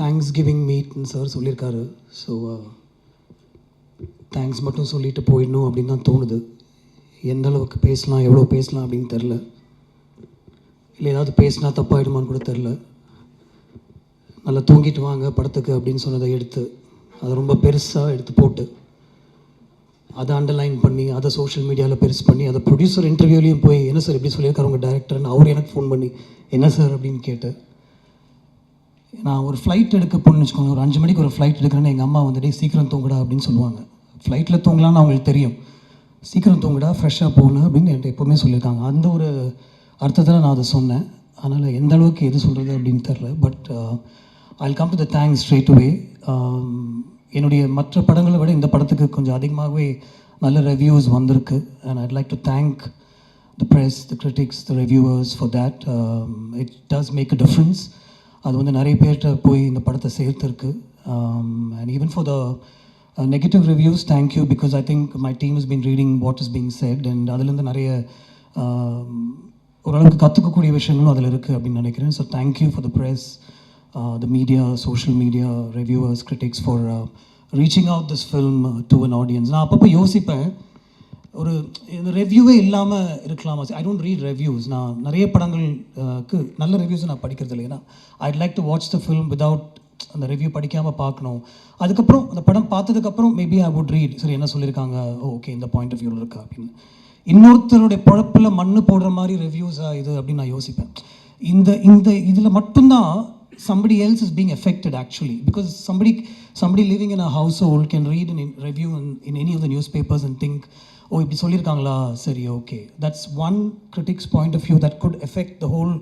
Thanks Giving Meet sir சொல்லியிருக்காரு. So thanks மட்டும் சொல்லிட்டு போயிடணும் அப்படின்னு தான் தோணுது. எந்த அளவுக்கு பேசலாம், எவ்வளோ பேசலாம் அப்படின்னு தெரில. இல்லை ஏதாவது பேசினா தப்பாயிடுமான்னு கூட தெரில. நல்லா தூங்கிட்டு வாங்க படத்துக்கு அப்படின்னு சொன்னதை எடுத்து அதை ரொம்ப பெருசாக எடுத்து போட்டு அதை அண்டர்லைன் பண்ணி அதை சோஷியல் மீடியாவில் பெருசு பண்ணி அதை ப்ரொடியூசர் இன்டர்வியூலையும் போய் என்ன சார் எப்படி சொல்லியிருக்காரு உங்கள் டேரக்டர்னு அவர் எனக்கு ஃபோன் பண்ணி என்ன சார் அப்படின்னு கேட்டு நான் ஒரு ஃப்ளைட் எடுக்க போகணுன்னு வச்சுக்கோங்க. ஒரு 5 மணிக்கு ஒரு ஃப்ளைட் எடுக்கிறேன்னு எங்கள் அம்மா வந்துட்டு சீக்கிரம் தூங்குடா அப்படின்னு சொல்லுவாங்க. ஃப்ளைட்டில் தூங்கலான்னு அவங்களுக்கு தெரியும். சீக்கிரம் தூங்குடா ஃப்ரெஷ்ஷாக போகணும் அப்படின்னு என்கிட்ட எப்போவுமே சொல்லியிருக்காங்க. அந்த ஒரு அர்த்தத்தில் நான் அதை சொன்னேன். அதனால் எந்த அளவுக்கு எது சொல்கிறது அப்படின்னு தெரில. But I'll come to the thanks straight away. என்னுடைய மற்ற படங்களை விட இந்த படத்துக்கு கொஞ்சம் அதிகமாகவே நல்ல ரிவ்யூஸ் வந்திருக்கு. And I'd like to thank the press, the critics, the reviewers for that. It does make a difference. அது வந்து நிறைய பேர்கிட்ட போய் இந்த படத்தை சேர்த்துருக்கு. And even for the negative reviews, thank you, because I think my team has been reading what is being said and அதுலேருந்து நிறைய ஓரளவுக்கு கற்றுக்கக்கூடிய விஷயங்களும் அதில் இருக்குது அப்படின்னு நினைக்கிறேன். So thank you for the press, the media, social media, reviewers, critics for reaching out this film to an audience. நான் அப்பப்போ யோசிப்பேன், ஒரு இந்த ரிவ்யூவே இல்லாமல் இருக்கலாமா? I don't read reviews. நான் நிறைய படங்களுக்கு நல்ல ரிவ்யூஸும் நான் படிக்கிறது இல்லை. ஏன்னா I'd like to watch the film without அந்த ரிவ்யூ படிக்காமல் பார்க்கணும். அதுக்கப்புறம் அந்த படம் பார்த்ததுக்கப்புறம் மேபி ஐ வுட் ரீட், சரி என்ன சொல்லியிருக்காங்க, ஓகே இந்த பாயிண்ட் ஆஃப் வியூவில் இருக்கா அப்படின்னு. இன்னொருத்தருடைய பொழப்பில் மண் போடுற மாதிரி ரிவ்யூஸாக இது அப்படின்னு நான் யோசிப்பேன். இந்த இதில் மட்டும்தான் somebody else is being affected actually, because somebody living in a household can read a review in any of the newspapers and think, oh இப்படி சொல்லியிருக்காங்களா, சரி okay. That's one critic's point of view that could affect the whole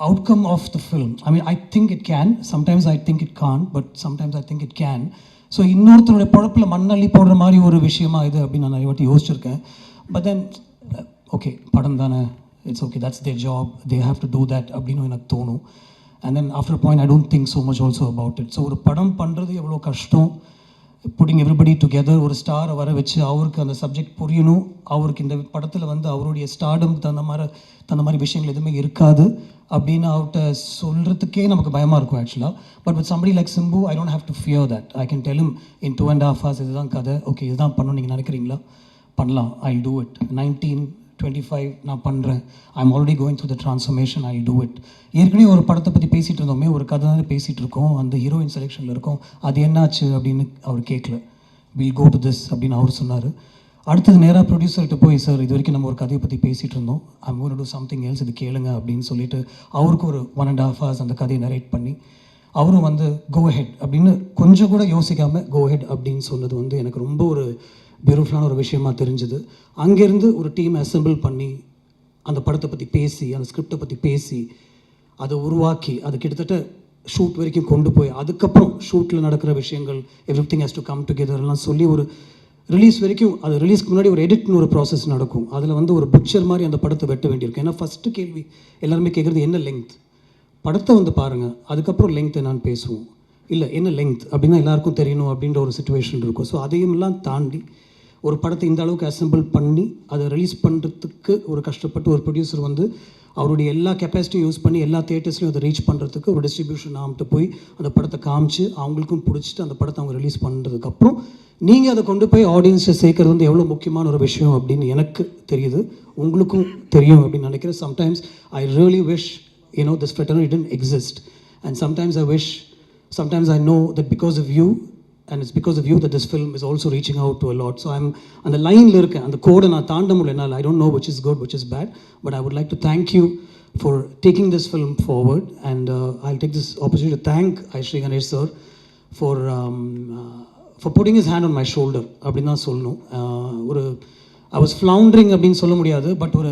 outcome of the film. I mean, I think it can. Sometimes I think it can't, but sometimes I think it can. So இன்னொருத்தருடைய பொழப்பில் மண்ணள்ளி போடுற மாதிரி ஒரு விஷயமா இது அப்படின்னு நான் நிறைய வாட்டி யோசிச்சிருக்கேன். But then okay, படம் தானே, it's okay, that's their job, they have to do that அப்படின்னு எனக்கு தோணும். And then after a point I don't think so much also about it. So ஒரு படம் பண்ணுறது எவ்வளோ கஷ்டம், putting everybody together, ஒரு ஸ்டாரை வர வச்சு அவருக்கு அந்த சப்ஜெக்ட் புரியணும், அவருக்கு இந்த படத்தில் வந்து அவருடைய ஸ்டார்டம் தகுந்த மாதிரி விஷயங்கள் எதுவுமே இருக்காது அப்படின்னு அவர்கிட்ட சொல்கிறதுக்கே நமக்கு பயமாக இருக்கும் ஆக்சுவலாக. But with somebody like Simbu, I don't have to fear that. I can tell him in 2.5 hours இதுதான் கதை, ஓகே இதுதான் பண்ணணும் நீங்கள் நினைக்கிறீங்களா, பண்ணலாம், I'll do it. 1925 நான் பண்ணுறேன், I'm already going through the transformation, I do it. ஏற்கனவே ஒரு படத்தை பற்றி பேசிகிட்டு இருந்தோமே, ஒரு கதை தான் பேசிகிட்டு இருக்கோம், அந்த ஹீரோயின் செலெக்ஷனில் இருக்கோம், அது என்னாச்சு அப்படின்னு அவர் கேட்கல. வில் கோ டு திஸ் அப்படின்னு அவர் சொன்னார். அடுத்தது நேராக ப்ரொடியூசர்கிட்ட போய், சார் இது வரைக்கும் நம்ம ஒரு கதையை பற்றி பேசிகிட்டு இருந்தோம், I'm going to do something else, இது கேளுங்க அப்படின்னு சொல்லிட்டு அவருக்கு ஒரு 1.5 hours அந்த கதையை நரேட் பண்ணி அவரும் வந்து கோ ஹெட் அப்படின்னு கொஞ்சம் கூட யோசிக்காமல் கோ ஹெட் அப்படின்னு சொன்னது வந்து எனக்கு ரொம்ப ஒரு பியூட்டிஃபுல்லான ஒரு விஷயமா தெரிஞ்சுது. அங்கேருந்து ஒரு டீம் அசெம்பிள் பண்ணி அந்த படத்தை பற்றி பேசி, அந்த ஸ்கிரிப்டை பற்றி பேசி, அதை உருவாக்கி, அது கிட்டத்தட்ட ஷூட் வரைக்கும் கொண்டு போய், அதுக்கப்புறம் ஷூட்டில் நடக்கிற விஷயங்கள் everything has to come டுகெதர்லாம் சொல்லி ஒரு ரிலீஸ் வரைக்கும், அது ரிலீஸ்க்கு முன்னாடி ஒரு எடிட்னு ஒரு ப்ராசஸ் நடக்கும். அதில் வந்து ஒரு பிக்சர் மாதிரி அந்த படத்தை வெட்ட வேண்டியிருக்கும். ஏன்னா ஃபஸ்ட்டு கேள்வி எல்லாருமே கேட்குறது என்ன லெங்க், படத்தை வந்து பாருங்கள் அதுக்கப்புறம் லெங்க் என்னான்னு பேசுவோம், இல்லை என்ன லெங்க் அப்படின்னா எல்லாருக்கும் தெரியணும் அப்படின்ற ஒரு சுச்சுவேஷன் இருக்கும். ஸோ அதையும்லாம் தாண்டி ஒரு படத்தை இந்த அளவுக்கு அசெம்பிள் பண்ணி அதை ரிலீஸ் பண்ணுறதுக்கு ஒரு கஷ்டப்பட்டு ஒரு ப்ரொடியூசர் வந்து அவருடைய எல்லா கெப்பாசிட்டியும் யூஸ் பண்ணி எல்லா தியேட்டர்ஸ்லையும் அதை ரீச் பண்ணுறதுக்கு ஒரு டிஸ்ட்ரிபியூஷன் ஆகிட்டு போய் அந்த படத்தை காமிச்சு அவங்களுக்கும் பிடிச்சிட்டு அந்த படத்தை அவங்க ரிலீஸ் பண்ணுறதுக்கப்புறம் நீங்கள் அதை கொண்டு போய் ஆடியன்ஸை சேர்க்கறது வந்து எவ்வளோ முக்கியமான ஒரு விஷயம் அப்படின்னு எனக்கு தெரியுது, உங்களுக்கும் தெரியும் அப்படின்னு நினைக்கிறேன். Sometimes I really wish this fraternity didn't exist, and sometimes I know that because of you, and it's because of you that this film is also reaching out to a lot. So I'm on the line la irukken, and the code na taanda mudiyala. I don't know which is good, which is bad, but I would like to thank you for taking this film forward. And I'll take this opportunity to thank Aishri Ganesh sir for putting his hand on my shoulder அப்படினா சொல்லணும். ஒரு I was floundering அப்படின்னு சொல்ல முடியாது, but ஒரு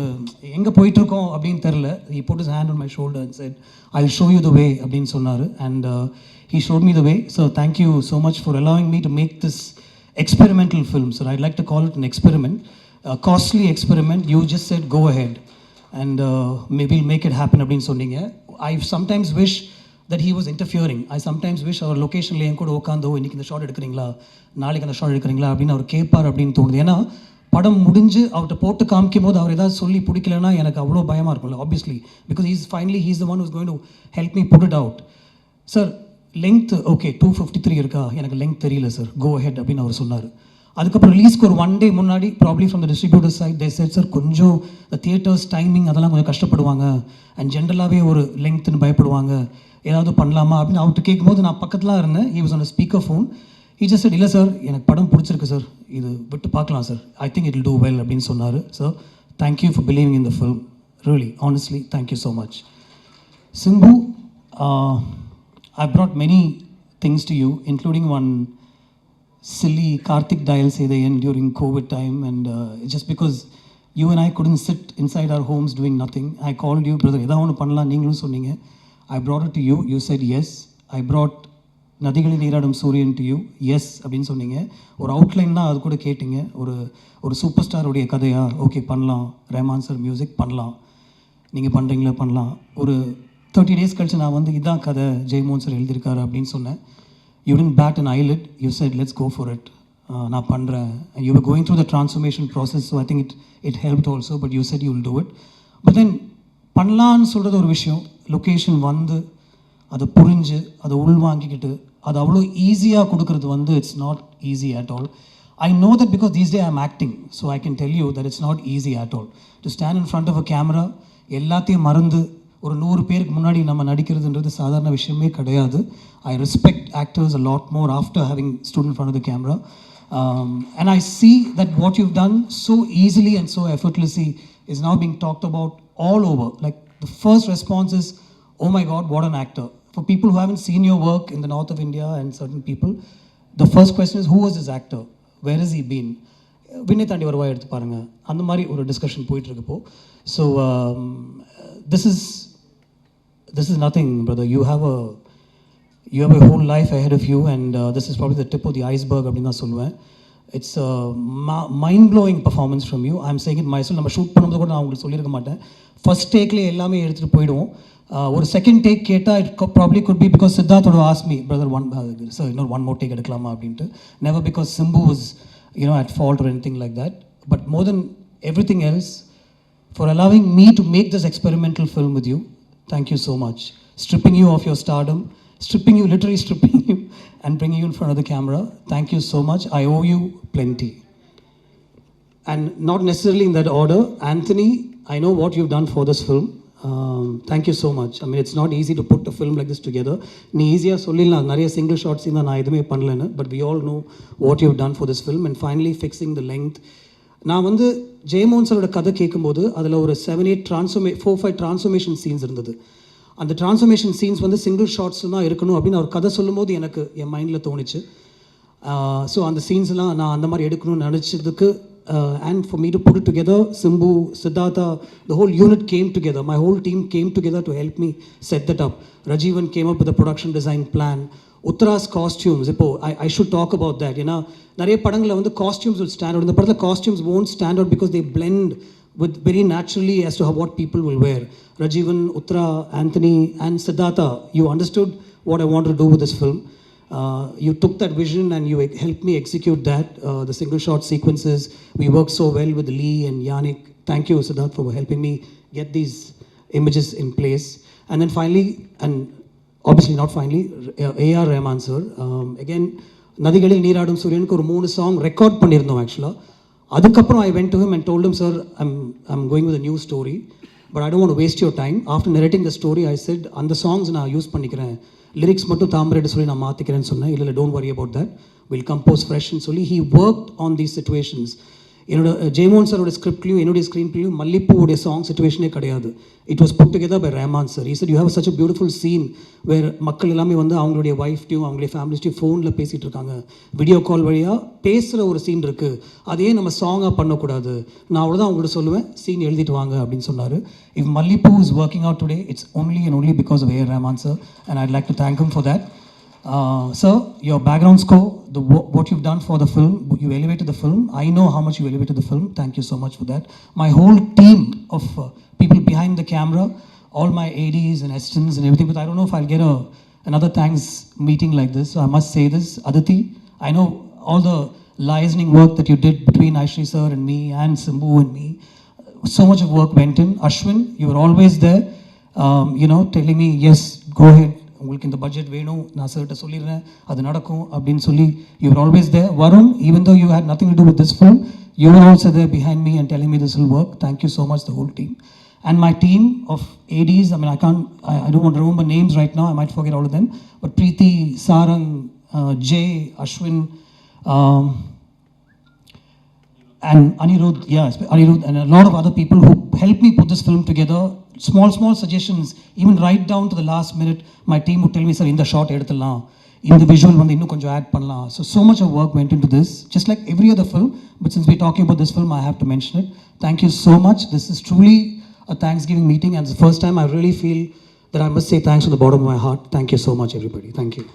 எங்கே போயிட்டுருக்கோம் அப்படின்னு தெரில. He put his hand on my shoulder and said, I'll show you the way அப்படின்னு சொன்னார். And he showed me the way. So thank you so much for allowing me to make this experimental film. So I'd like to call it an experiment, a costly experiment. You just said go ahead and maybe we'll make it happen அப்படின்னு சொன்னீங்க. I sometimes wish that he was interfering. I sometimes wish our locationல என் கூட உட்காந்தோ இன்றைக்கி இந்த shot எடுக்கிறீங்களா, நாளைக்கு அந்த shot எடுக்கிறீங்களா அப்படின்னு அவர் கேட்பார் அப்படின்னு தோணுது. ஏன்னா படம் முடிஞ்சு அவர்கிட்ட போட்டு காமிக்கும் போது அவர் ஏதாவது சொல்லி பிடிக்கலன்னா எனக்கு அவ்வளோ பயமாக இருக்கும்ல, obviously, because he's finally he's the one who's going to help me put it out. Sir length okay 253 இருக்கா, எனக்கு லெங்க் தெரியல சார், கோ ஹெட் அப்படின்னு அவர் சொன்னார். அதுக்கப்புறம் ரிலீஸ்க்கு ஒரு 1 day முன்னாடி probably from the distributor side they said sir கொஞ்சம் தியேட்டர்ஸ் டைமிங் அதெல்லாம் கொஞ்சம் கஷ்டப்படுவாங்க அண்ட் ஜென்ரலாகவே ஒரு லெங்க்த்துன்னு பயப்படுவாங்க, ஏதாவது பண்ணலாமா அப்படின்னு அவர்கிட்ட கேட்கும்போது நான் பக்கத்தில் இருந்தேன். He was on speaker phone. He just set இல்லை சார் எனக்கு படம் பிடிச்சிருக்கு சார், இது விட்டு பார்க்கலாம் sir, I think it will do well அப்படின்னு சொன்னார். Sir thank you for believing in the film, really honestly thank you so much. Simbu, I brought many things to you, including one silly Karthik dial say the end during COVID time, and just because you and I couldn't sit inside our homes doing nothing, I called you, brother, edha onu pannalam neengalum sonninga. I brought it to you, you said yes. I brought நதிகளில் நீராடும் சூரியன் to you, yes அப்படின்னு சொன்னீங்க. ஒரு outline தான் அது கூட கேட்டிங்க, ஒரு சூப்பர் ஸ்டாருடைய கதையா, ஓகே பண்ணலாம், ரஹ்மான் சார் மியூசிக் பண்ணலாம், நீங்கள் பண்ணுறீங்களா பண்ணலாம். ஒரு 30 days கழிச்சு நான் வந்து இதான் கதை ஜெய்மோகன் சார் எழுதியிருக்காரு அப்படின்னு சொன்னேன். You didn't bat an eyelid, you said let's go for it. நான் பண்ணுறேன். You were going through the transformation process, so I think it helped also, but you said you will do it. But then பண்ணலான்னு சொல்கிறது ஒரு விஷயம், location வந்து அதை புரிஞ்சு அதை உள்வாங்கிக்கிட்டு அது அவ்வளோ ஈஸியாக கொடுக்குறது வந்து it's not easy at all. I know that because these days I'm acting, so I can tell you that it's not easy at all. To stand in front of a camera, எல்லாத்தையும் மறந்து ஒரு 100 பேருக்கு முன்னாடி நம்ம நடிக்கிறதுன்றது சாதாரண விஷயமே கிடையாது. I respect actors a lot more after having stood in front of the camera. And I see that what you've done so easily and so effortlessly is now being talked about all over. Like the first response is, oh my God, what an actor. For people who haven't seen your work in the north of India and certain people, the first question is, who was this actor? Where has he been? விண்ணை தாண்டி வருவாய் எடுத்து பாருங்கள், அந்த மாதிரி ஒரு discussion போயிட்டுருக்குப்போ. So this is nothing, brother. You have a whole life ahead of you, and this is probably the tip of the iceberg அப்படின்னு தான் சொல்லுவேன். It's a mind-blowing performance from you. I'm saying it myself. நம்ம shoot பண்ணும்போது கூட நான் உங்களுக்கு சொல்லியிருக்க மாட்டேன், ஃபர்ஸ்ட் டேக்லேயே எல்லாமே எடுத்துகிட்டு போயிடுவோம். ஒரு செகண்ட் டேக் கேட்டால் it probably could be because சித்தார்த்தோட ஆஸ்க் மீ, பிரதர் சார் இன்னொரு ஒன் மோர் டேக் எடுக்கலாமா அப்படின்ட்டு. Never because Simbu was at fault or anything like that, but more than everything else, for allowing me to make this experimental film with you. Thank you so much. Stripping you of your stardom, literally stripping you and bringing you in front of the camera. Thank you so much. I owe you plenty. And not necessarily in that order, Anthony, I know what you've done for this film. Thank you so much. I mean, it's not easy to put a film like this together. நீ ஈஸியாக சொல்லிடலாம், நிறைய single shorts தான் நான் எதுவுமே பண்ணலன்னு, but we all know what you've done for this film and finally fixing the length. நான் வந்து ஜெயமோகன் சாரோட கதை கேட்கும்போது அதில் ஒரு 4-5 ட்ரான்ஸ்ஃபர்மேஷன் சீன்ஸ் இருந்தது. அந்த ட்ரான்ஸ்ஃபர்மேஷன் சீன்ஸ் வந்து சிங்கிள் ஷார்ட்ஸ் தான் இருக்கணும் அப்படின்னு அவர் கதை சொல்லும்போது எனக்கு என் மைண்டில் தோணுச்சு. ஸோ அந்த சீன்ஸ்லாம் நான் அந்த மாதிரி எடுக்கணும்னு நினச்சதுக்கு and for me to put it together, Simbu, Siddhartha, the whole unit came together. My whole team came together to help me set that up. Rajivan came up with a production design plan. Uttara's costumes, I should talk about that. நிறைய படங்களில் வந்து costumes will stand out. இந்த படத்தில் costumes won't stand out because they blend with very naturally as to what people will wear. Rajivan, Uttara, Anthony and Siddhartha, you understood what I wanted to do with this film. You took that vision and you helped me execute that. The single shot sequences, we worked so well with Lee and Yannick. Thank you, Siddharth, for helping me get these images in place. And then finally, and obviously not finally, A.R. Rahman sir. Again, நதிகளில் நீராடும் சூரியனுக்கு ஒரு 3 song record பண்ணியிருந்தோம் ஆக்சுவலாக. அதுக்கப்புறம் I went to him and told him, sir, I'm going with a new story, but I don't want to waste your time. After narrating the story, I said, அந்த songs நான் use பண்ணிக்கிறேன், lyrics மட்டும் தாமரைட்டு சொல்லி நான் மாற்றிக்கிறேன்னு சொன்னேன். இல்லை don't worry about that, will compose ஃப்ரெஷ்னு சொல்லி he work on these situations. என்னோட ஜெய்மோகன் சாரோட ஸ்கிரிப்ட்லையும் என்னுடைய ஸ்க்ரீன் பிளேயும் மல்லிப்பூவுடைய சாங் சிச்சுவேஷனே கிடையாது. It was put together by Rahman sir. He said you have such a beautiful scene where மக்கள் எல்லாமே வந்து அவங்களுடைய ஒய்ஃப்டையும் அவங்களுடைய ஃபேமிலிஸ்டையும் ஃபோனில் பேசிகிட்டு இருக்காங்க, வீடியோ கால் வழியாக பேசுகிற ஒரு சீன் இருக்குது, அதையே நம்ம சாங்காக பண்ணக்கூடாது. நான் அவ்வளோதான் அவங்கள்ட்ட சொல்லுவேன், சீன் எழுதிட்டு வாங்க அப்படின்னு சொன்னார். If Mallipu is working out today, it's only and only because of A.R. Rahman sir, and I'd like to thank him for that. Sir, your background score, what you've done for the film, you elevated the film. I know how much you elevated the film. Thank you so much for that. My whole team of people behind the camera, all my ADs and assistants and everything, but I don't know if I'll get another thanks meeting like this, so I must say this. Aditi, I know all the liaising work that you did between Aishri sir and me and Simbu and me. So much of work went in. Ashwin, you were always there, telling me, yes, go ahead, உங்களுக்கு இந்த budget வேணும், நான் சார்கிட்ட சொல்லிடுறேன், அது நடக்கும் அப்படின்னு சொல்லி you were always there. Varun, even though you had nothing to do with this film, you were also there behind me and telling me this will work. Thank you so much, the whole team. And my team of ADs, I mean, I don't want to remember names right now, I might forget all of them, but Preeti, Sarang, Jay, Ashwin, and Anirudh, Anirudh, and a lot of other people who helped me put this film together. Small suggestions, even right down to the last minute, my team would tell me, sir, in the shot eduthalam, in the visual vandu innum konjam add pannalam. So much of work went into this, just like every other film, but since we're talking about this film, I have to mention it. Thank you so much. This is truly a Thanksgiving meeting, and it's the first time I really feel that I must say thanks from the bottom of my heart. Thank you so much, everybody. Thank you.